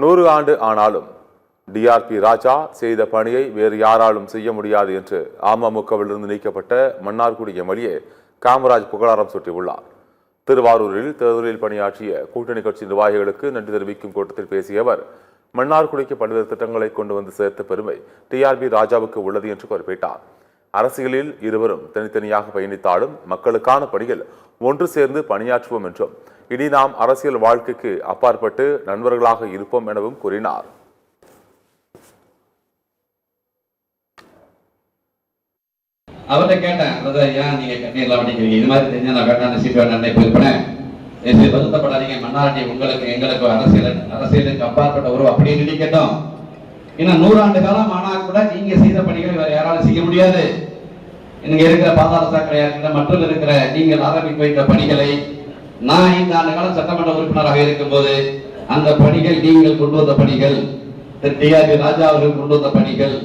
100 ஆண்டு ஆனாலும் டிஆர்பி ராஜா செய்த பணியை வேறு யாராலும் செய்ய முடியாது என்று அமமுகவிலிருந்து நீக்கப்பட்ட மன்னார்குடி எம்எல்ஏ காமராஜ் புகழாரம் சூட்டியுள்ளார். திருவாரூரில் தேர்தலில் பணியாற்றிய கூட்டணி கட்சி நிர்வாகிகளுக்கு நன்றி தெரிவிக்கும் கூட்டத்தில் பேசிய அவர், மன்னார்குடிக்கு பல்வேறு திட்டங்களை கொண்டு வந்து சேர்த்த பெருமை டிஆர்பி ராஜாவுக்கு உள்ளது என்று குறிப்பிட்டார். அரசியலில் இருவரும் தனித்தனியாக பயணித்தாலும் மக்களுக்கான பணியில் ஒன்று சேர்ந்து பணியாற்றுவோம் என்றும், இனி நாம் அரசியல் வாழ்க்கைக்கு அப்பாற்பட்டு நண்பர்களாக இருப்போம் எனவும் கூறினார். அவர்கிட்ட கேட்டேன், ஏன் நீங்க கண்ணீர்லாம் வடிக்கிறீங்க, இது மாதிரி தெரிஞ்சா நான் வேண்டாம் சீட் வேண்டாம் போயிருப்பேன், வருத்தப்படாதீங்க, மன்னார்குடி உங்களுக்கு எங்களுக்கு அரசியலுக்கு அப்பாற்பட்ட உறவு அப்படின்னு நினைக்கட்டும். இன்னும் 100 ஆண்டு காலம் ஆனா கூட நீங்க செய்த பணிகளை வேற யாராலும் செய்ய முடியாது. இங்க இருக்கிற பாதாள சாக்கடையா இருக்கிற மற்றும் இருக்கிற நீங்கள் ஆரம்பித்து வைத்த பணிகளை நான் 5 ஆண்டு காலம் சட்டமன்ற உறுப்பினராக இருக்கும் போது அந்த பணிகள் நீங்கள் கொண்டு வந்த பணிகள், டிஆர்பி ராஜா அவர்கள் கொண்டு வந்த பணிகள்,